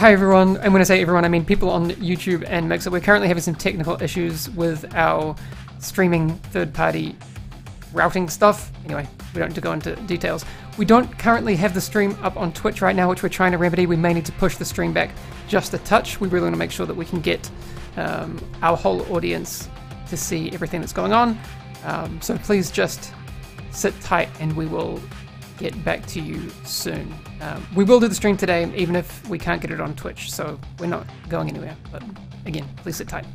hi everyone, and when I say everyone, I mean people on YouTube and Mixer. We're currently having some technical issues with our streaming third-party routing stuff. Anyway, we don't need to go into details. We don't currently have the stream up on Twitch right now, which we're trying to remedy. We may need to push the stream back just a touch. We really want to make sure that we can get our whole audience to see everything that's going on. So please just sit tight and we will get back to you soon. We will do the stream today, even if we can't get it on Twitch, so we're not going anywhere. But again, please sit tight.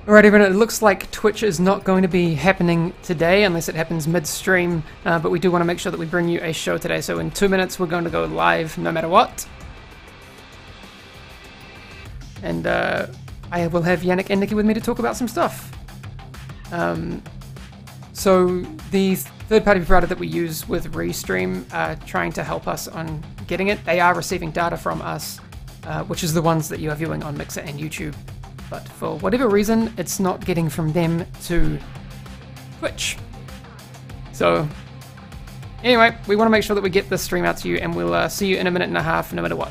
Alright everyone, it looks like Twitch is not going to be happening today unless it happens mid-stream, but we do want to make sure that we bring you a show today, so in 2 minutes we're going to go live no matter what. And I will have Yannick and Nikki with me to talk about some stuff. So the third-party provider that we use with Restream are trying to help us on getting it. They are receiving data from us, which is the ones that you are viewing on Mixer and YouTube. But for whatever reason, it's not getting from them to Twitch. So, anyway, we want to make sure that we get this stream out to you, and we'll see you in a minute and a half, no matter what.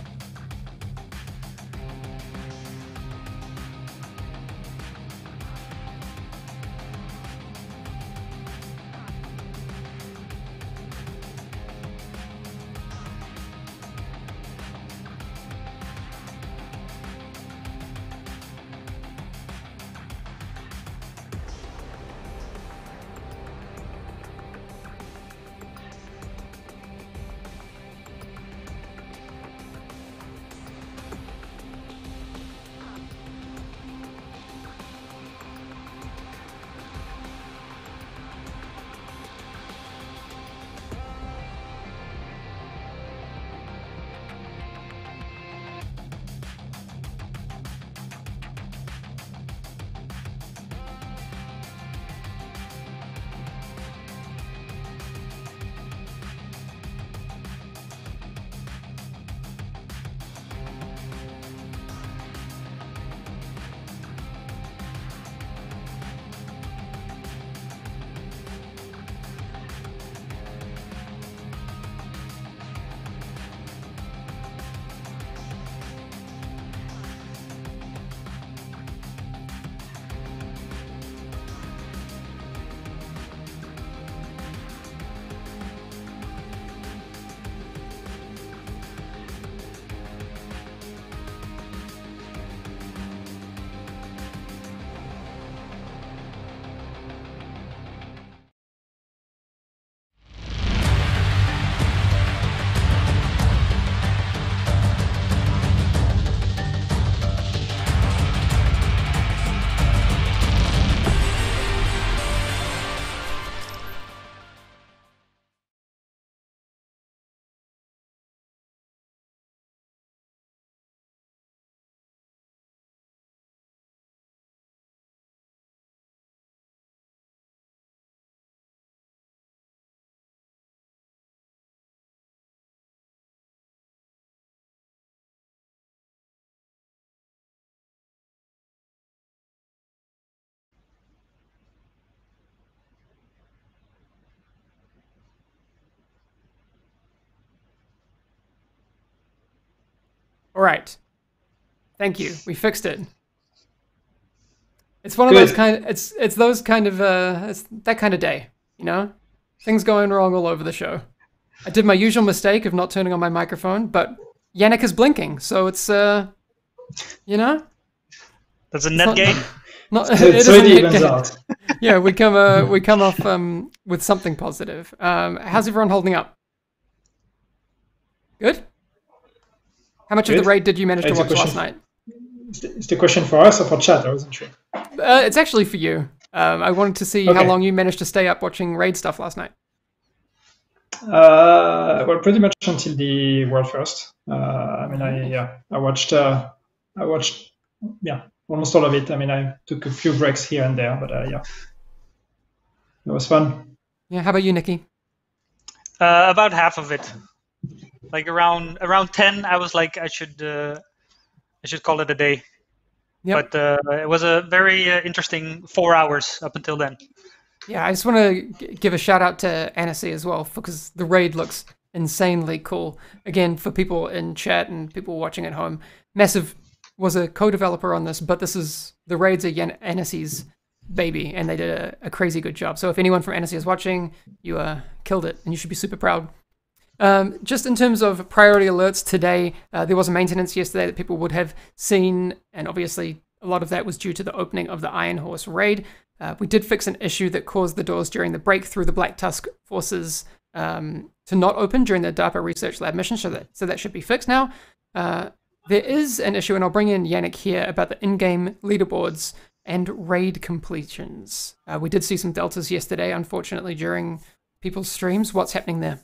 right. Thank you. We fixed it. It's one of those kind. It's those kind of it's that kind of day. You know, things going wrong all over the show. I did my usual mistake of not turning on my microphone, but Yannick is blinking, so it's you know. That's a net gain. It is a net gain. Yeah, we come off with something positive. How's everyone holding up? Good. How much of the raid did you manage to watch last night? Is the question for us or for chat? I wasn't sure. It's actually for you. I wanted to see how long you managed to stay up watching raid stuff last night. Well, pretty much until the world first. I mean, I watched almost all of it. I mean, I took a few breaks here and there, but it was fun. Yeah. How about you, Nikki? About half of it. Like around 10, I was like, I should call it a day. Yep. But it was a very interesting 4 hours up until then. Yeah, I just want to give a shout out to Annecy as well, because the raid looks insanely cool. Again, for people in chat and people watching at home, Massive was a co-developer on this, but the raids are Annecy's baby, and they did a crazy good job. So if anyone from Annecy is watching, you killed it, and you should be super proud. Just in terms of priority alerts today, there was a maintenance yesterday that people would have seen, and obviously a lot of that was due to the opening of the Iron Horse raid. We did fix an issue that caused the doors during the break through the Black Tusk forces to not open during the DARPA Research Lab mission, so that should be fixed now. There is an issue, and I'll bring in Yannick here, about the in-game leaderboards and raid completions. We did see some deltas yesterday, unfortunately, during people's streams. What's happening there?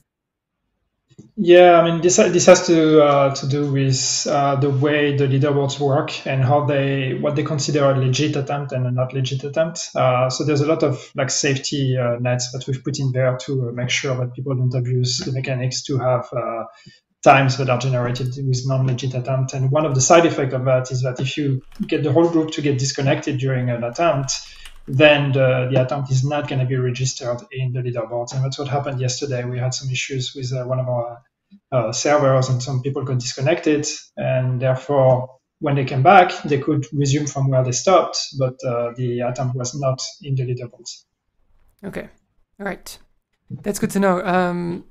Yeah, I mean, this has to do with the way the leaderboards work and what they consider a legit attempt and a not legit attempt. So there's a lot of like safety nets that we've put in there to make sure that people don't abuse the mechanics to have times that are generated with non-legit attempt. And one of the side effects of that is that if you get the whole group to get disconnected during an attempt, then the attempt is not going to be registered in the leaderboards. And that's what happened yesterday. We had some issues with one of our servers, and some people got disconnected. And therefore, when they came back, they could resume from where they stopped, but the attempt was not in the leaderboards. Okay. All right. That's good to know.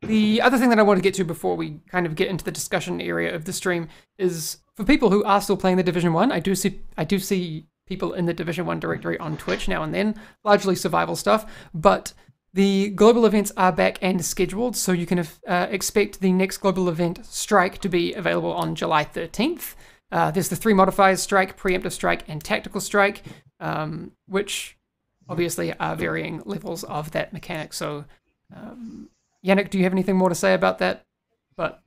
The other thing that I want to get to before we kind of get into the discussion area of the stream is, for people who are still playing the Division 1, I do see people in the Division 1 directory on Twitch now and then, largely survival stuff, but the global events are back and scheduled, so you can expect the next global event, Strike, to be available on July 13th. There's the 3 modifiers: Strike, Preemptive Strike, and Tactical Strike, which obviously are varying levels of that mechanic. So, Yannick, do you have anything more to say about that? But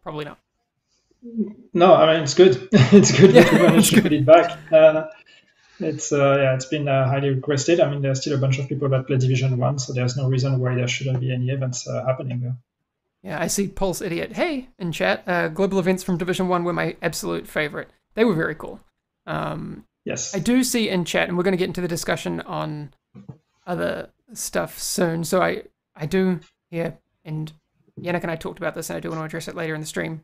probably not. No, I mean, it's good. It's good that we managed to put it back. It's been highly requested. I mean, there's still a bunch of people that play Division 1, so there's no reason why there shouldn't be any events happening there. Yeah, I see Pulse Idiot, hey, in chat. Global events from Division 1 were my absolute favorite. They were very cool. Yes. I do see in chat, and we're going to get into the discussion on other stuff soon, so I do hear, and Yannick and I talked about this, and I do want to address it later in the stream.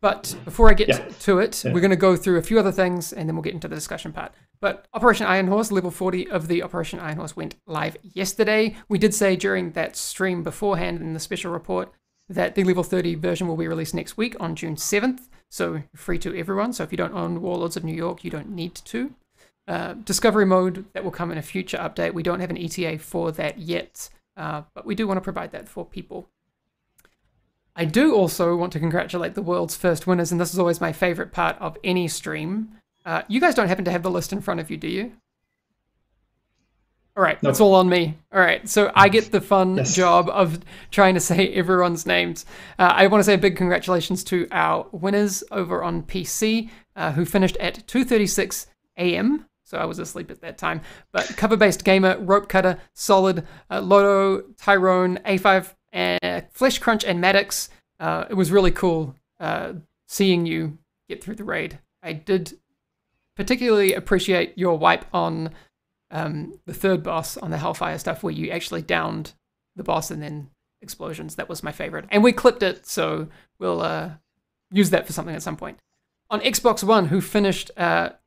But before I get to it, we're going to go through a few other things, and then we'll get into the discussion part. But Operation Iron Horse, level 40 of the Operation Iron Horse went live yesterday. We did say during that stream beforehand in the special report that the level 30 version will be released next week on June 7th, so free to everyone. So if you don't own Warlords of New York, you don't need to. Discovery mode, that will come in a future update. We don't have an ETA for that yet, but we do want to provide that for people. I do also want to congratulate the world's first winners, and this is always my favorite part of any stream. You guys don't happen to have the list in front of you, do you? All right, That's all on me. All right, so I get the fun job of trying to say everyone's names. I want to say a big congratulations to our winners over on PC, who finished at 2:36 a.m., so I was asleep at that time. But Cover-Based Gamer, Rope Cutter, Solid, Loto, Tyrone, A5, and Flesh Crunch, and Maddox. It was really cool seeing you get through the raid. I did particularly appreciate your wipe on the third boss on the Hellfire stuff, where you actually downed the boss and then explosions. That was my favorite. And we clipped it, so we'll use that for something at some point. On Xbox One, who finished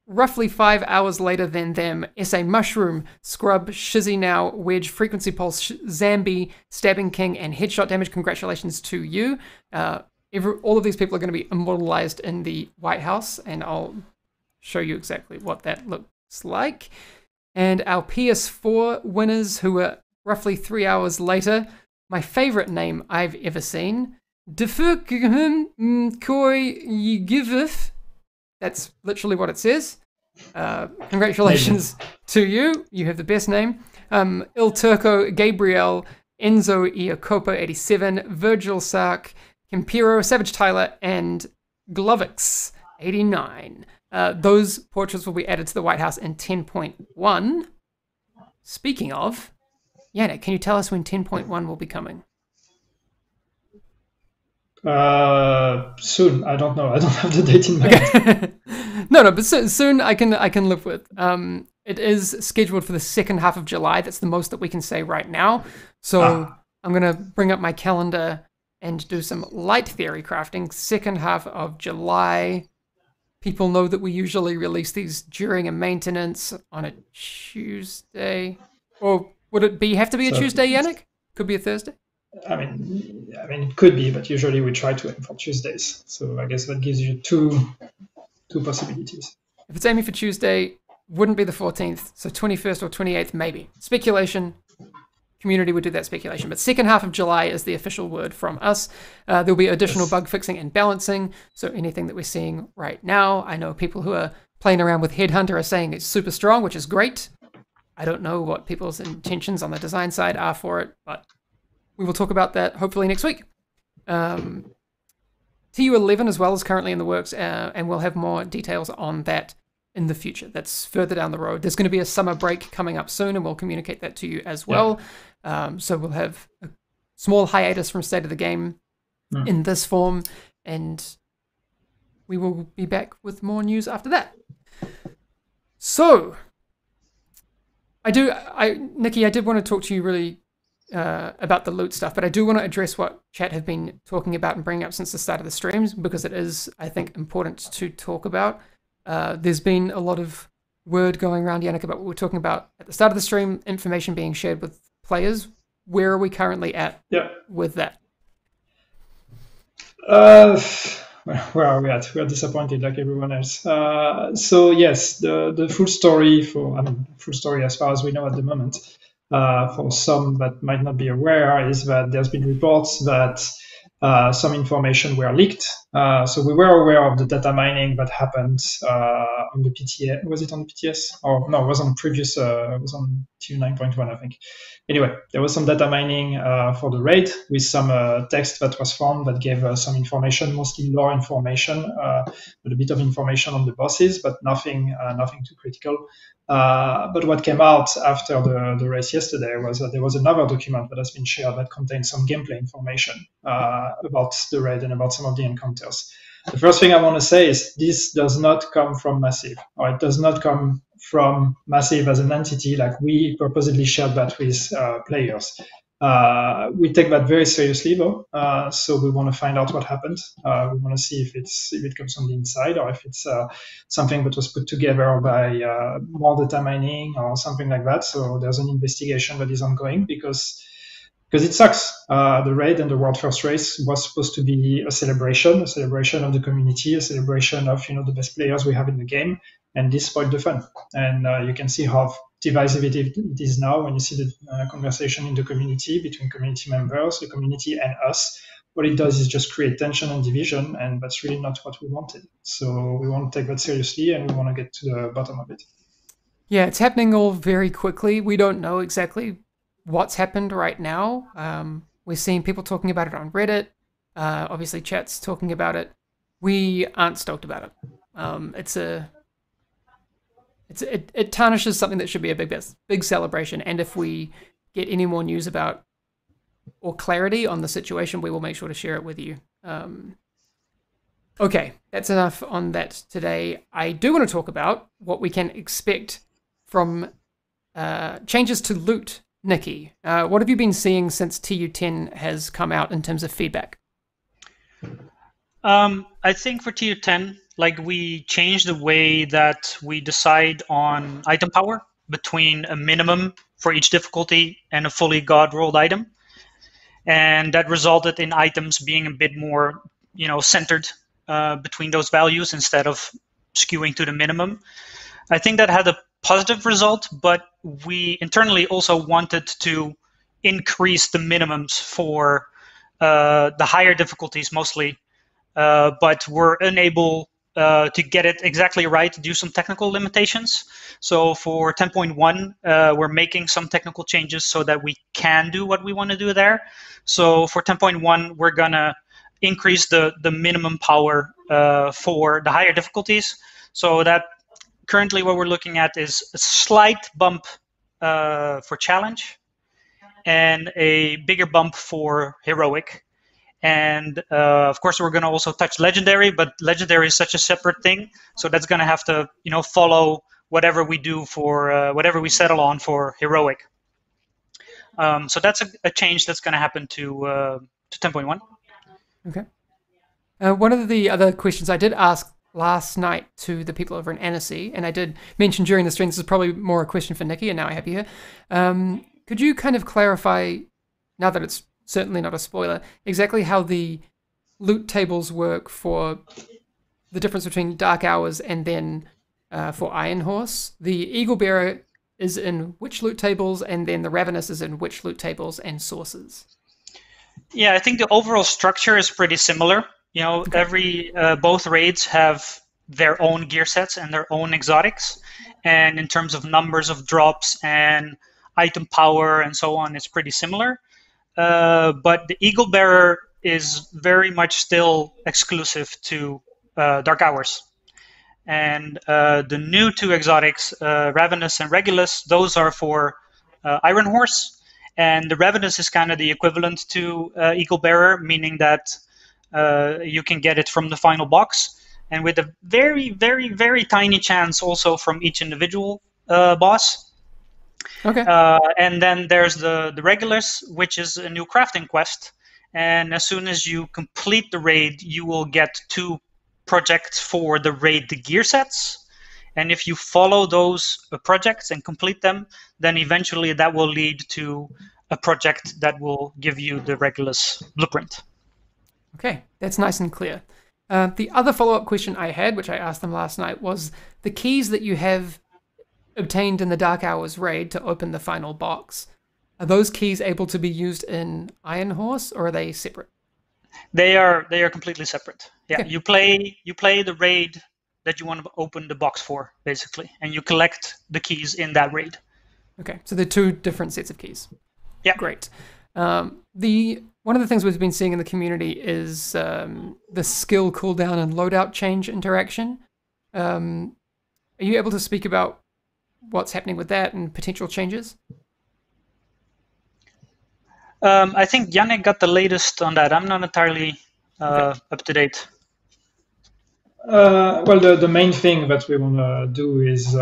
roughly 5 hours later than them, SA Mushroom, Scrub, Shizzy Now, Wedge, Frequency Pulse, Zambi, Stabbing King, and Headshot Damage. Congratulations to you. All of these people are going to be immortalized in the White House, and I'll show you exactly what that looks like. And our PS4 winners, who were roughly 3 hours later, my favorite name I've ever seen, Defukoi. That's literally what it says. Congratulations to you. You have the best name. Il Turco, Gabriel, Enzo Iacopo 87, Virgil Sark, Campiro, Savage Tyler, and Glovix 89. Those portraits will be added to the White House in 10.1. Speaking of, Yannick, can you tell us when 10.1 will be coming? Soon. I don't know. I don't have the date in mind. Okay. no, but soon I can live with. It is scheduled for the second half of July. That's the most that we can say right now. So I'm gonna bring up my calendar and do some light theory crafting. Second half of July. People know that we usually release these during a maintenance on a Tuesday. Or would it have to be a Tuesday, Yannick? Could be a Thursday. I mean, it could be, but usually we try to aim for Tuesdays. So I guess that gives you two possibilities. If it's aiming for Tuesday, wouldn't be the 14th, so 21st or 28th, maybe. Speculation. Community would do that speculation. But second half of July is the official word from us. There'll be additional bug fixing and balancing. So anything that we're seeing right now, I know people who are playing around with Headhunter are saying it's super strong, which is great. I don't know what people's intentions on the design side are for it, but we will talk about that hopefully next week. TU11 as well is currently in the works, and we'll have more details on that in the future. That's further down the road. There's going to be a summer break coming up soon, and we'll communicate that to you as well. So we'll have a small hiatus from State of the Game in this form, and we will be back with more news after that. So, Nikki, I did want to talk to you really about the loot stuff, but I do want to address what chat have been talking about and bringing up since the start of the streams, because it is, I think, important to talk about. There's been a lot of word going around, Yannick, about what we're talking about at the start of the stream, information being shared with players. Where are we currently at with that? Where are we at? We are disappointed like everyone else. So yes, the full story full story as far as we know at the moment, for some that might not be aware, is that there's been reports that some information were leaked. So we were aware of the data mining that happened on the PTS. Was it on the PTS? Or no, it was on previous. It was on TU 9.1, I think. Anyway, there was some data mining for the raid with some text that was found that gave some information, mostly lore information, but a bit of information on the bosses, but nothing too critical. But what came out after the race yesterday was that there was another document that has been shared that contains some gameplay information about the raid and about some of the encounters. The first thing I want to say is this does not come from Massive, or it does not come from Massive as an entity like we purposely shared that with players. We take that very seriously, though. So we want to find out what happened. We want to see if it comes from the inside, or if it's something that was put together by more data mining or something like that. So there's an investigation that is ongoing because it sucks. The raid and the World First Race was supposed to be a celebration of the community, a celebration of the best players we have in the game, and this spoiled the fun. And you can see how divisive it is now when you see the conversation in the community between community members, the community, and us. What it does is just create tension and division, and that's really not what we wanted. So we want to take that seriously, and we want to get to the bottom of it. Yeah, it's happening all very quickly. We don't know exactly what's happened right now. We're seeing people talking about it on Reddit. Obviously, chat's talking about it. We aren't stoked about it. It tarnishes something that should be a big celebration. And if we get any more news about or clarity on the situation, we will make sure to share it with you. Okay, that's enough on that today. I do want to talk about what we can expect from changes to loot. Nikki, what have you been seeing since TU10 has come out in terms of feedback? I think for tier 10, like we changed the way that we decide on item power between a minimum for each difficulty and a fully god rolled item. And that resulted in items being a bit more, centered between those values instead of skewing to the minimum. I think that had a positive result, but we internally also wanted to increase the minimums for the higher difficulties mostly, but we're unable to get it exactly right due to some technical limitations. So for 10.1, we're making some technical changes so that we can do what we want to do there. So for 10.1, we're going to increase the minimum power for the higher difficulties. So that currently what we're looking at is a slight bump for challenge and a bigger bump for heroic. And of course, we're going to also touch legendary, but legendary is such a separate thing. So that's going to have to, follow whatever we do for whatever we settle on for heroic. So that's a change that's going to happen to 10.1. Okay. One of the other questions I did ask last night to the people over in Annecy, and I did mention during the stream, this is probably more a question for Nikki, and now I have you here. Could you kind of clarify, now that it's certainly not a spoiler, exactly how the loot tables work for the difference between Dark Hours and then for Iron Horse? The Eagle Bearer is in which loot tables, and then the Ravenous is in which loot tables and sources? Yeah, I think the overall structure is pretty similar. Okay. Both raids have their own gear sets and their own exotics, and in terms of numbers of drops and item power and so on, it's pretty similar. But the Eagle Bearer is very much still exclusive to Dark Hours. And the new two exotics, Ravenous and Regulus, those are for Iron Horse. And the Ravenous is kind of the equivalent to Eagle Bearer, meaning that you can get it from the final box. And with a very, very, very tiny chance also from each individual boss. Okay. And then there's the Regulus, which is a new crafting quest. And as soon as you complete the raid, you will get 2 projects for the raid gear sets. And if you follow those projects and complete them, then eventually that will lead to a project that will give you the Regulus blueprint. Okay, that's nice and clear. The other follow-up question I had, which I asked them last night, was the keys that you have obtained in the Dark Hours raid to open the final box. Are those keys able to be used in Iron Horse, or are they separate? They are completely separate. Yeah, okay. You play the raid that you want to open the box for, basically, and you collect the keys in that raid. Okay, so they're 2 different sets of keys. Yeah. Great. One of the things we've been seeing in the community is the skill cooldown and loadout change interaction. Are you able to speak about what's happening with that and potential changes? I think Yannick got the latest on that. I'm not entirely up to date. Well, the main thing that we want to do is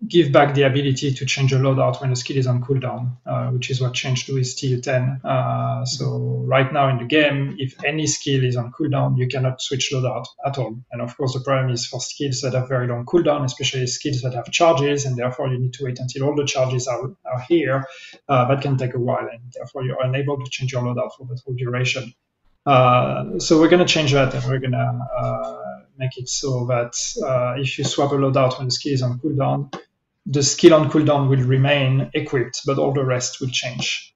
give back the ability to change a loadout when a skill is on cooldown, which is what changed with TU10. So right now in the game, if any skill is on cooldown, you cannot switch loadout at all. And of course, the problem is for skills that have very long cooldown, especially skills that have charges, and therefore you need to wait until all the charges are here. That can take a while, and therefore you're unable to change your loadout for the whole duration. So we're going to change that, and we're going to make it so that if you swap a loadout when the skill is on cooldown, the skill on cooldown will remain equipped, but all the rest will change.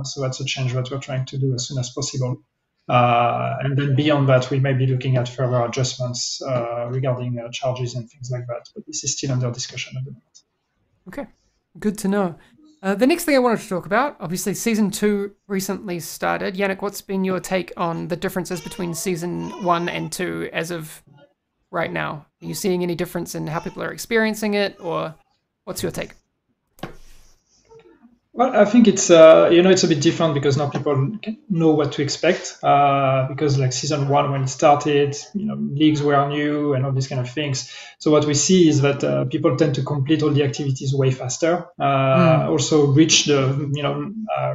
So that's a change that we're trying to do as soon as possible. And then beyond that, we may be looking at further adjustments regarding charges and things like that. But this is still under discussion at the moment. Okay, good to know. The next thing I wanted to talk about, obviously Season 2 recently started. Yannick, what's been your take on the differences between Season 1 and 2 as of right now? Are you seeing any difference in how people are experiencing it, or what's your take? Well, I think it's it's a bit different because now people know what to expect. Because like season one when it started, leagues were new and all these kind of things. So what we see is that people tend to complete all the activities way faster. Also reach the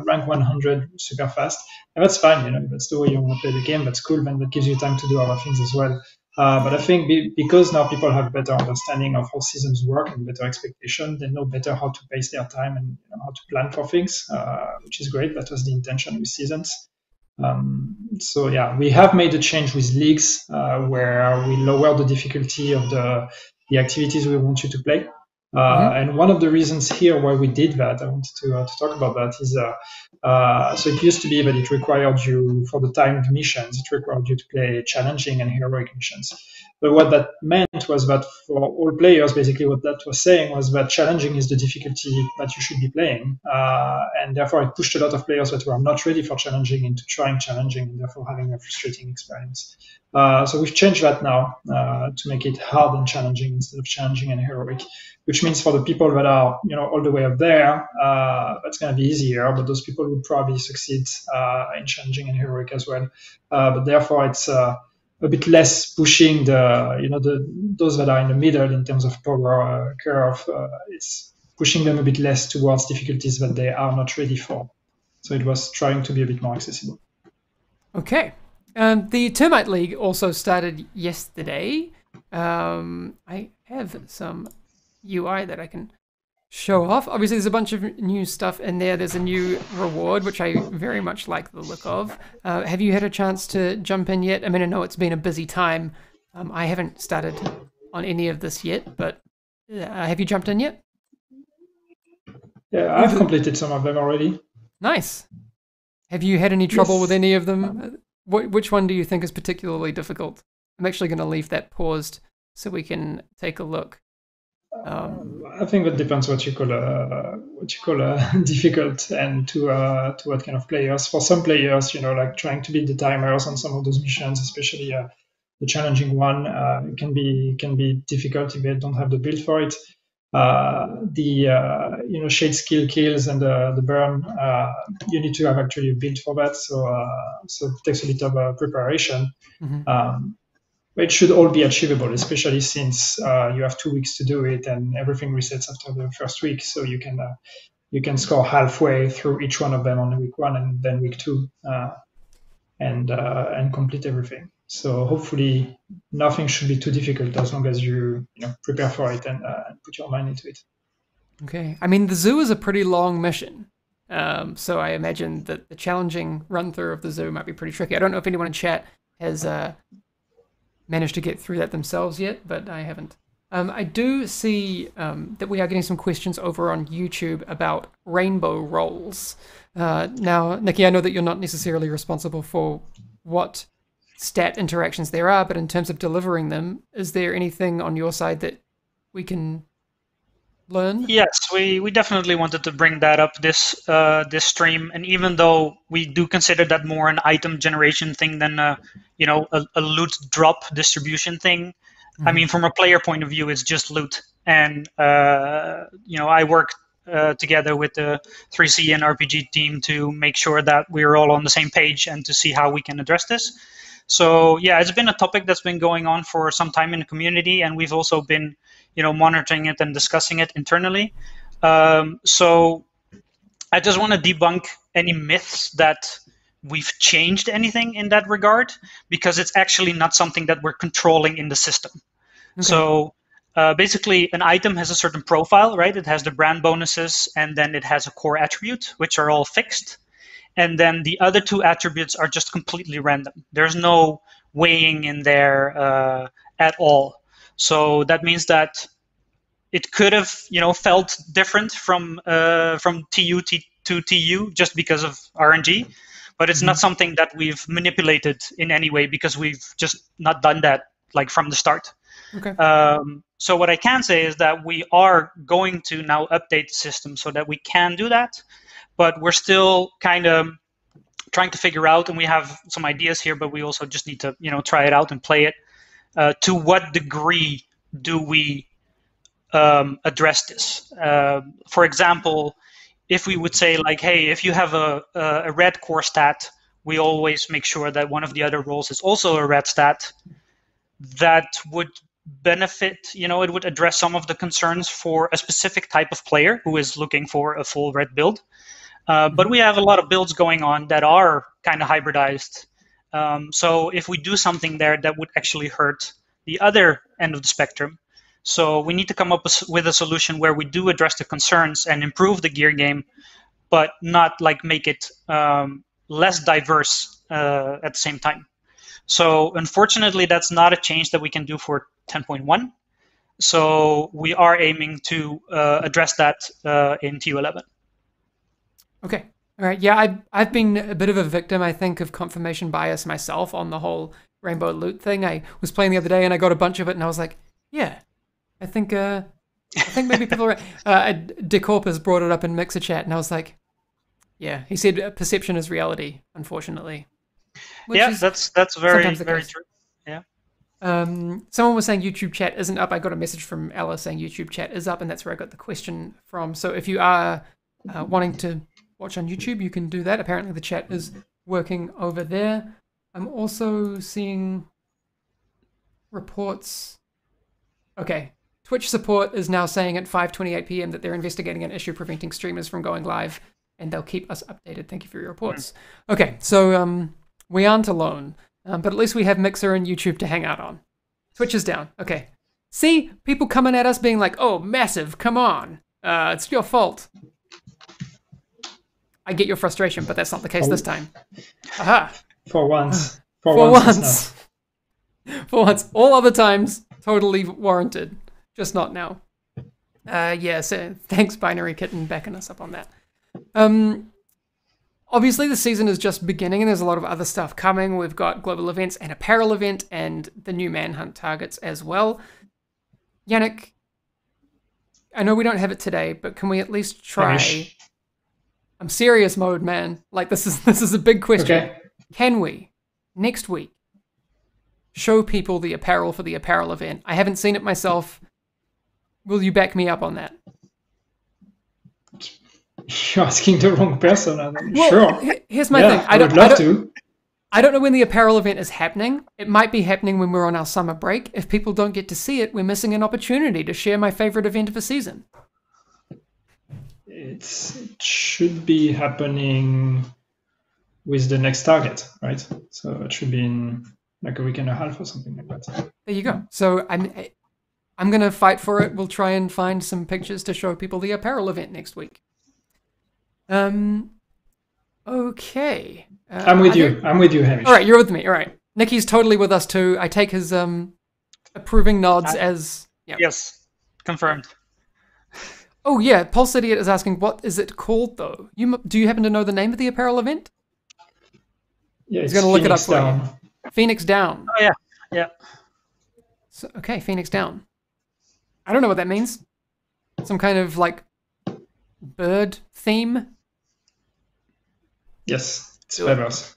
rank 100 super fast, and that's fine. That's the way you want to play the game. That's cool, and that gives you time to do other things as well. But I think because now people have better understanding of how seasons work and better expectation, they know better how to pace their time and how to plan for things, which is great. That was the intention with seasons. So yeah, we have made a change with leagues where we lower the difficulty of the activities we want you to play. And one of the reasons here why we did that, I wanted to talk about that, is so it used to be that it required you, for the timed missions, it required you to play challenging and heroic missions. But what that meant was that for all players, basically what that was saying was that challenging is the difficulty that you should be playing. And therefore it pushed a lot of players that were not ready for challenging into trying challenging and therefore having a frustrating experience. So we've changed that now to make it hard and challenging instead of challenging and heroic, which means for the people that are all the way up there, that's going to be easier. But those people would probably succeed in challenging and heroic as well. But therefore, it's a bit less pushing those that are in the middle in terms of power curve. It's pushing them a bit less towards difficulties that they are not ready for. So it was trying to be a bit more accessible. Okay. The Termite League also started yesterday. I have some UI that I can show off. Obviously, there's a bunch of new stuff in there. There's a new reward, which I very much like the look of. Have you had a chance to jump in yet? I mean, I know it's been a busy time. I haven't started on any of this yet, but have you jumped in yet? Yeah, I've completed some of them already. Nice. Have you had any trouble with any of them? Which one do you think is particularly difficult? I'm actually going to leave that paused so we can take a look. I think that depends what you call difficult and to what kind of players. For some players, like trying to beat the timers on some of those missions, especially the challenging one, can be difficult if they don't have the build for it. The shade skill kills and the burn, you need to have actually a build for that. So it takes a bit of preparation. It should all be achievable, especially since you have 2 weeks to do it and everything resets after the first week. So you can score halfway through each one of them on week 1 and then week 2 and complete everything. So hopefully nothing should be too difficult as long as you prepare for it and put your mind into it. Okay. I mean, the zoo is a pretty long mission. So I imagine that the challenging run through of the zoo might be pretty tricky. I don't know if anyone in chat has managed to get through that themselves yet, but I haven't. I do see that we are getting some questions over on YouTube about rainbow rolls. Now, Nikki, I know that you're not necessarily responsible for what stat interactions there are, but in terms of delivering them, is there anything on your side that we can learn? Yes, we definitely wanted to bring that up this stream, and even though we do consider that more an item generation thing than a loot drop distribution thing, I mean, from a player point of view, it's just loot, and I work together with the 3C and RPG team to make sure that we're all on the same page and to see how we can address this. So yeah, it's been a topic that's been going on for some time in the community, and we've also been monitoring it and discussing it internally. So I just want to debunk any myths that we've changed anything in that regard, because it's actually not something that we're controlling in the system. Okay. So basically, an item has a certain profile, right? It has the brand bonuses, and then it has a core attribute, which are all fixed. And then the other 2 attributes are just completely random. There's no weighing in there at all. So that means that it could have, felt different from TU to TU just because of RNG, but it's not something that we've manipulated in any way, because we've just not done that from the start. Okay. So what I can say is that we are going to now update the system so that we can do that, but we're still kind of trying to figure out, and we have some ideas here, but we also just need to try it out and play it. To what degree do we address this? For example, if we would say like, hey, if you have a red core stat, we always make sure that one of the other roles is also a red stat, that would benefit, it would address some of the concerns for a specific type of player who is looking for a full red build. But we have a lot of builds going on that are kind of hybridized. So if we do something there, that would actually hurt the other end of the spectrum. So we need to come up with a solution where we do address the concerns and improve the gear game, but not like make it less diverse at the same time. So unfortunately, that's not a change that we can do for 10.1. So we are aiming to address that in TU11. Okay. All right. Yeah, I've been a bit of a victim, I think, of confirmation bias myself on the whole rainbow loot thing. I was playing the other day and I got a bunch of it and I was like, yeah, I think maybe people are Decorp has brought it up in Mixer chat and I was like, yeah, he said perception is reality, unfortunately. Yeah, that's very true. Yeah. Someone was saying YouTube chat isn't up. I got a message from Ella saying YouTube chat is up, and that's where I got the question from. So if you are wanting to watch on YouTube, you can do that. Apparently the chat is working over there. I'm also seeing reports. Okay. Twitch support is now saying at 5:28 p.m. that they're investigating an issue preventing streamers from going live, and they'll keep us updated. Thank you for your reports. Okay, so we aren't alone, but at least we have Mixer and YouTube to hang out on. Twitch is down. Okay. See? People coming at us being like, oh, massive, come on. It's your fault. I get your frustration, but that's not the case this time. Aha. For once. For once. For once. All other times, totally warranted. Just not now. Yeah, so thanks, Binary Kitten, backing us up on that. Obviously, the season is just beginning, and there's a lot of other stuff coming. We've got global events, an apparel event, and the new Manhunt targets as well. Yannick, I know we don't have it today, but can we at least try? I'm serious mode, man. Like this is a big question. Okay. Can we next week show people the apparel for the apparel event? I haven't seen it myself. Will you back me up on that? You're asking the wrong person. Well, sure. Here's my thing. I would love to. I don't know when the apparel event is happening. It might be happening when we're on our summer break. If people don't get to see it, we're missing an opportunity to share my favorite event of the season. It should be happening with the next target, right? So it should be in like a week and a half or something like that. There you go. So I'm going to fight for it. We'll try and find some pictures to show people the apparel event next week. Okay. I'm with you, Hamish. All right, you're with me. All right. Nikki's totally with us too. I take his approving nods as... Yeah. Yes, confirmed. Oh yeah, Pulse Idiot is asking, what is it called though? Do you happen to know the name of the apparel event? Yeah, he's going to look it up for you. Phoenix Down. Oh yeah, yeah. So, okay, Phoenix Down. I don't know what that means. Some kind of like bird theme? Yes, it's feathers.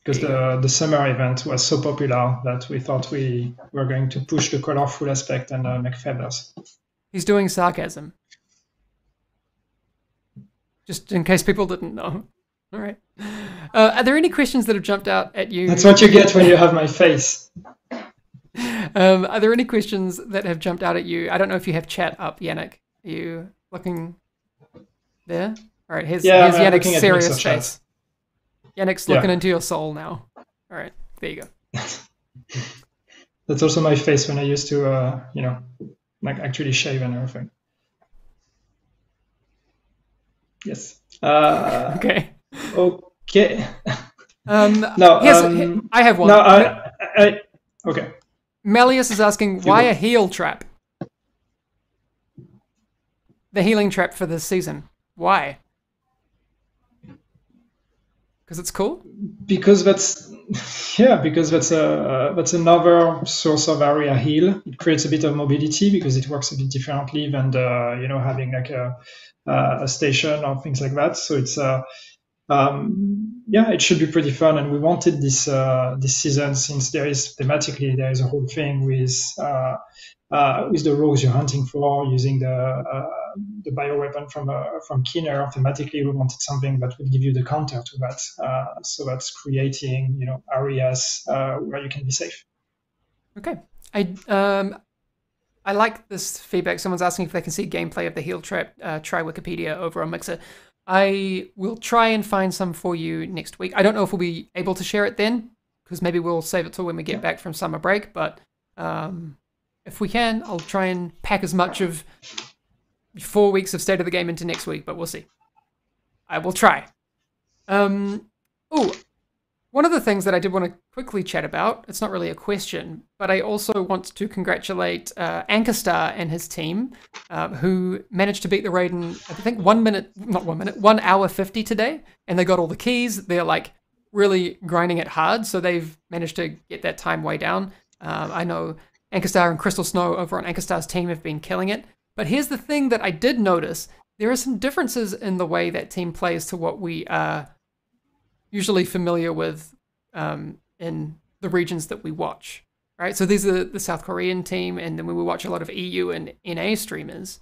Because the summer event was so popular that we thought we were going to push the colorful aspect and make feathers. He's doing sarcasm. Just in case people didn't know. All right. Are there any questions that have jumped out at you? That's what you get when you have my face. Are there any questions that have jumped out at you? I don't know if you have chat up, Yannick. Are you looking there? All right, here's Yannick's serious face. Yannick's looking into your soul now. All right, there you go. That's also my face when I used to, like actually shave and everything. Yes. Okay. Okay. No. I have one. No, okay. Melius is asking, why a heal trap? The healing trap for this season. Why? Because it's cool? Because that's another source of area heal. It creates a bit of mobility because it works a bit differently than having like a station or things like that. So it's it should be pretty fun, and we wanted this season since there is a whole thing with the rogues you're hunting for using the the bioweapon from Keener, automatically we wanted something that would give you the counter to that. So that's creating areas where you can be safe. Okay. I like this feedback. Someone's asking if they can see gameplay of the heel trap. Try Wikipedia over on Mixer. I will try and find some for you next week. I don't know if we'll be able to share it then, because maybe we'll save it till when we get back from summer break. But if we can, I'll try and pack as much of 4 weeks of State of the Game into next week, but we'll see. I will try. One of the things that I did want to quickly chat about, it's not really a question, but I also want to congratulate Anchor and his team, who managed to beat the raid in, I think 1 hour 50 today, and they got all the keys. They're like really grinding it hard, so they've managed to get that time way down. I know Anchor and Crystal Snow over on Anchor's team have been killing it, but here's the thing that I did notice. There are some differences in the way that team plays to what we are usually familiar with in the regions that we watch, right? So these are the South Korean team, and then when we watch a lot of EU and NA streamers,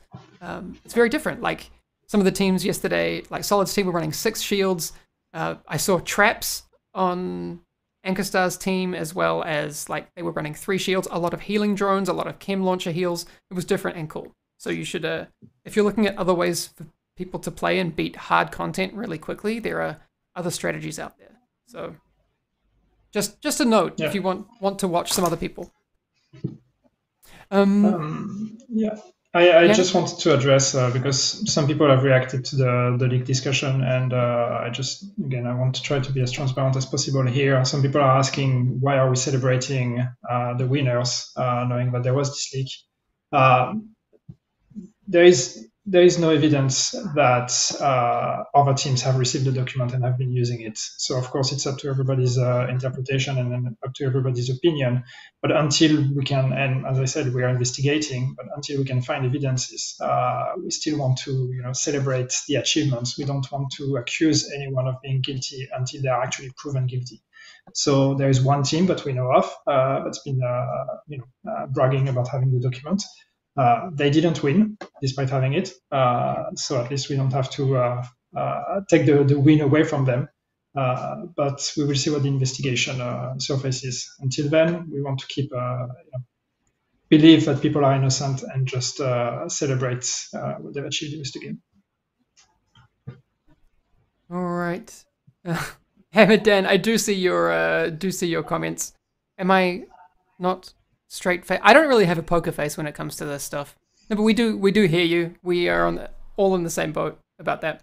it's very different. Like some of the teams yesterday, like Solid's team were running 6 shields. I saw traps on Anchor's team, as well as like they were running 3 shields, a lot of healing drones, a lot of chem launcher heals. It was different and cool. So you should, if you're looking at other ways for people to play and beat hard content really quickly, there are other strategies out there. So just a note, if you want to watch some other people. I just wanted to address because some people have reacted to the leak discussion, and I want to try to be as transparent as possible here. Some people are asking, why are we celebrating the winners, knowing that there was this leak? There is no evidence that other teams have received the document and have been using it. So of course it's up to everybody's interpretation and then up to everybody's opinion. But until we can, and as I said, we are investigating, but until we can find evidences, we still want to celebrate the achievements. We don't want to accuse anyone of being guilty until they are actually proven guilty. So there is one team that we know of that's been bragging about having the document. They didn't win, despite having it. So at least we don't have to take the win away from them. But we will see what the investigation surfaces. Until then, we want to keep believe that people are innocent and just celebrate what they've achieved with the game. All right, Hamid Dan, I do see your comments. Am I not straight face? I don't really have a poker face when it comes to this stuff. No, but we do hear you. We are all in the same boat about that.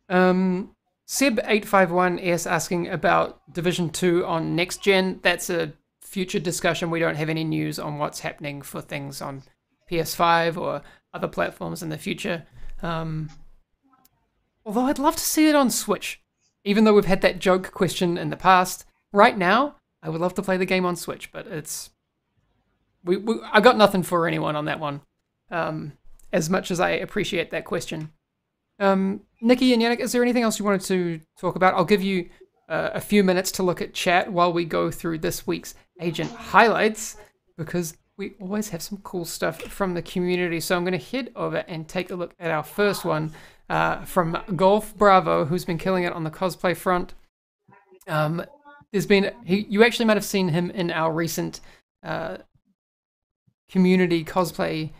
Seb851 is asking about Division 2 on next gen. That's a future discussion. We don't have any news on what's happening for things on PS5 or other platforms in the future. Although I'd love to see it on Switch, even though we've had that joke question in the past. Right now, I would love to play the game on Switch, but it's I got nothing for anyone on that one, as much as I appreciate that question. Nikki and Yannick, is there anything else you wanted to talk about? I'll give you a few minutes to look at chat while we go through this week's agent highlights, because we always have some cool stuff from the community. So I'm going to head over and take a look at our first one from Golf Bravo, who's been killing it on the cosplay front. You actually might have seen him in our recent community cosplay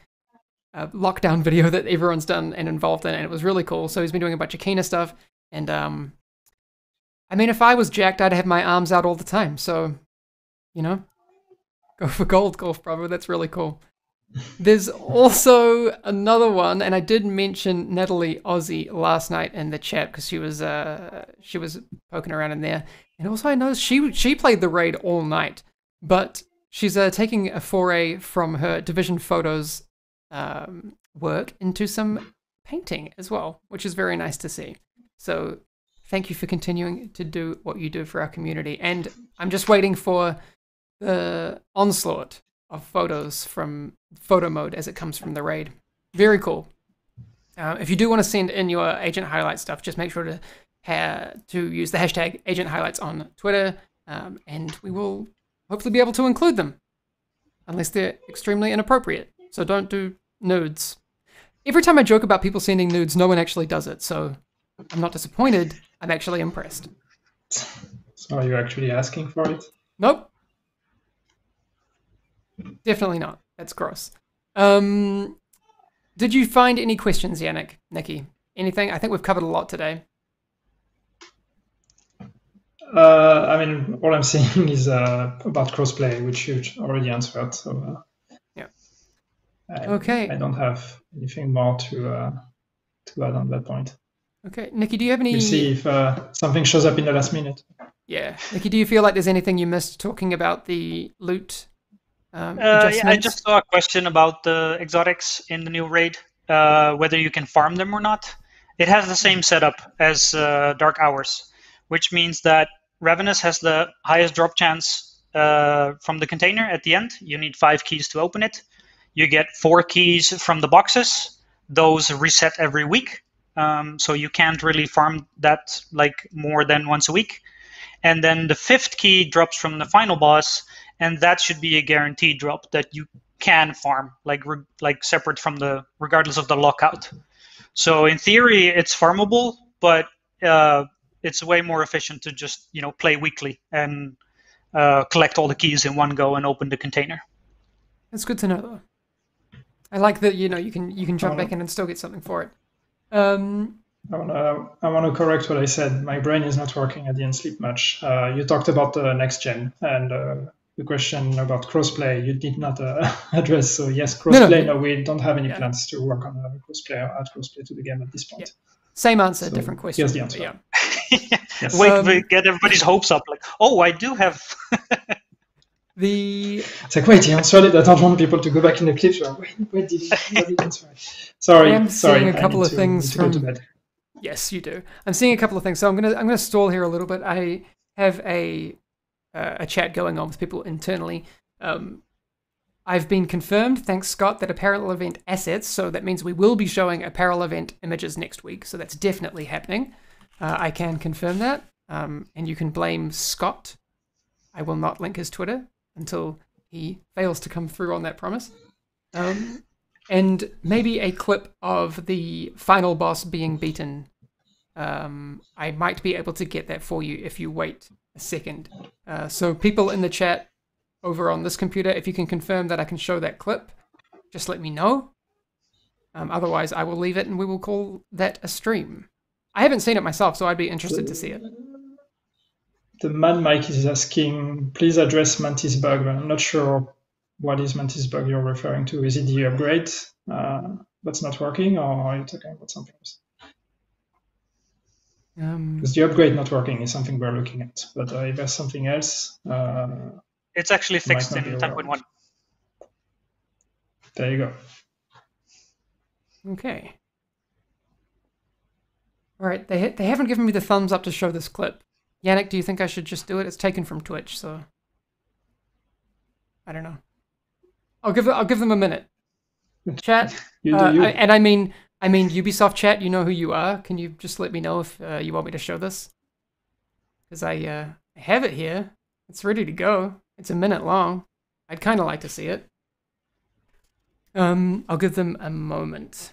lockdown video that everyone's done and involved in, and it was really cool. So he's been doing a bunch of Kena stuff, and I mean, if I was jacked, I'd have my arms out all the time. So, go for gold, Golf Bravo. That's really cool. There's also another one, and I did mention Natalie Aussie last night in the chat because she was poking around in there, and also I noticed she played the raid all night, but she's taking a foray from her Division photos work into some painting as well, which is very nice to see. So thank you for continuing to do what you do for our community. And I'm just waiting for the onslaught of photos from photo mode as it comes from the raid. Very cool. If you do want to send in your agent highlight stuff, just make sure to use the hashtag agent highlights on Twitter, and we will hopefully be able to include them, unless they're extremely inappropriate. So don't do nudes. every time I joke about people sending nudes, no one actually does it. So I'm not disappointed. I'm actually impressed. So are you actually asking for it? Nope. Definitely not. That's gross. Did you find any questions, Yannick, Nikki? Anything? I think we've covered a lot today. I mean, all I'm saying is about crossplay, which you already answered. So yeah. I don't have anything more to add on that point. Okay, Nikki, do you have any? We'll see if something shows up in the last minute. Yeah, Nikki, do you feel like there's anything you missed talking about the loot? Yeah, I just saw a question about the exotics in the new raid, whether you can farm them or not. It has the same setup as Dark Hours, which means that Ravenous has the highest drop chance from the container at the end. You need 5 keys to open it. You get 4 keys from the boxes. Those reset every week, so you can't really farm that like more than once a week. And then the 5th key drops from the final boss, and that should be a guaranteed drop that you can farm, like separate from regardless of the lockout. So in theory, it's farmable, but it's way more efficient to just play weekly and collect all the keys in one go and open the container. That's good to know, though. I like that you can jump back in and still get something for it. I want to correct what I said. My brain is not working. I didn't sleep much. You talked about the next gen and the question about crossplay you did not address. So yes, crossplay. No, we don't have any plans to work on crossplay or add crossplay to the game at this point. Yeah. Same answer, so different question. Here's the answer. Yeah. Yes. Wait, get everybody's hopes up. Like, oh, I do have. It's like, wait, he answered it. I don't want people to go back in the clips. Wait, did he answer it? Sorry. I'm seeing a couple of things from. Yes, you do. I'm seeing a couple of things, so I'm gonna stall here a little bit. I have a chat going on with people internally. I've been confirmed, thanks Scott, that apparel event assets. So that means we will be showing apparel event images next week. So that's definitely happening. I can confirm that, and you can blame Scott. I will not link his Twitter until he fails to come through on that promise. And maybe a clip of the final boss being beaten. I might be able to get that for you if you wait a second. So people in the chat over on this computer, if you can confirm that I can show that clip, just let me know. Otherwise, I will leave it and we will call that a stream. I haven't seen it myself, so I'd be interested to see it. The Mad Mike is asking, please address Mantis bug, but I'm not sure what is Mantis bug you're referring to. Is it the upgrade that's not working, or are you talking about something else? Because the upgrade not working is something we're looking at, but if there's something else... it's actually fixed in 10.1. There you go. Okay. All right, they haven't given me the thumbs up to show this clip. Yannick, do you think I should just do it? It's taken from Twitch, so I don't know. I'll give them a minute. Chat, you do you. And I mean Ubisoft chat. You know who you are. Can you just let me know if you want me to show this? Because I have it here. It's ready to go. It's a minute long. I'd kind of like to see it. I'll give them a moment.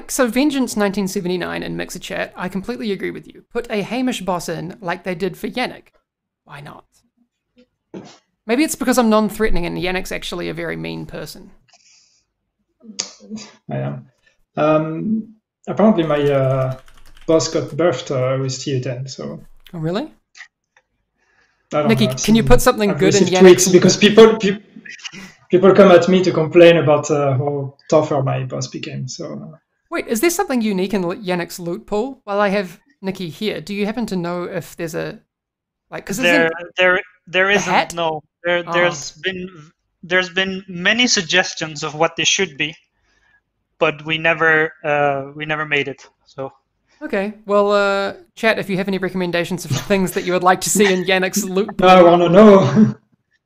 So Vengeance 1979 in Mixer Chat, I completely agree with you. Put a Hamish boss in like they did for Yannick. Why not? Maybe it's because I'm non-threatening and Yannick's actually a very mean person. I am. Apparently my boss got birthed with TU10, so... Oh, really? Nikki, can you put something good in Yannick's... Because people come at me to complain about how tougher my boss became, so... Wait, is there something unique in Yannick's loot pool? While I have Nikki here, do you happen to know if there's a... Cause there isn't, no. There's been many suggestions of what this should be, but we never made it, so... Okay, well, chat, if you have any recommendations of things that you would like to see in Yannick's loot pool. I want to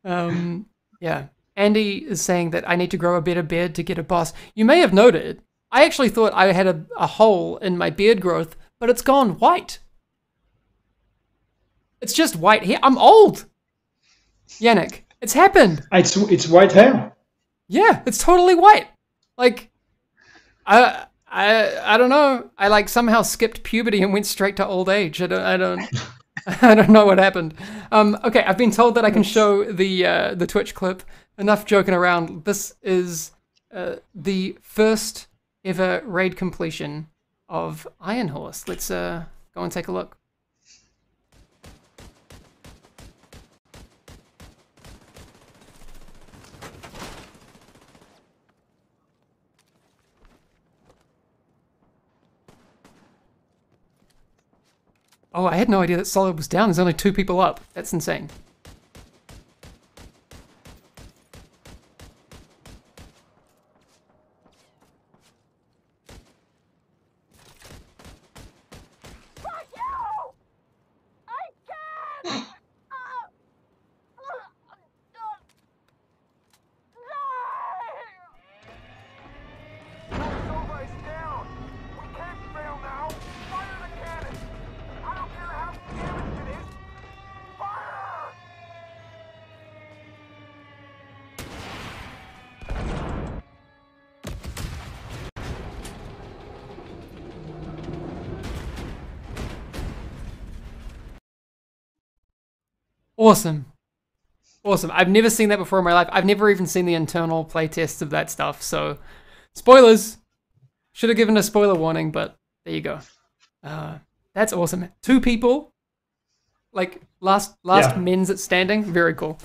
know. Yeah. Andy is saying that I need to grow a better beard to get a boss. You may have noted, I actually thought I had a hole in my beard growth, but it's gone white. It's just white hair. I'm old. Yannick, It's happened. It's white hair. Yeah, it's totally white. Like, I don't know. I like somehow skipped puberty and went straight to old age. I don't I don't know what happened. Okay, I've been told that I can show the Twitch clip. Enough joking around. This is the first ever raid completion of Iron Horse. Let's go and take a look. Oh, I had no idea that Solid was down. There's only 2 people up. That's insane. Awesome. Awesome. I've never seen that before in my life. I've never even seen the internal playtests of that stuff. So, spoilers. Should have given a spoiler warning, but there you go. That's awesome. 2 people. Like, last men's at standing. Very cool.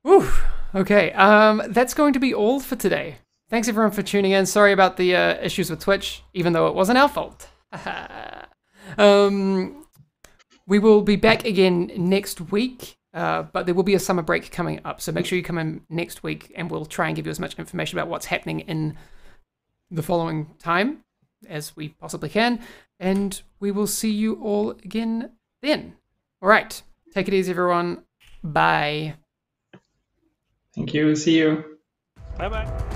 Whew. Okay. That's going to be all for today. Thanks everyone for tuning in. Sorry about the issues with Twitch, even though it wasn't our fault. We will be back again next week, but there will be a summer break coming up. So make sure you come in next week and we'll try and give you as much information about what's happening in the following time as we possibly can. And we will see you all again then. All right. Take it easy, everyone. Bye. Thank you. See you. Bye-bye.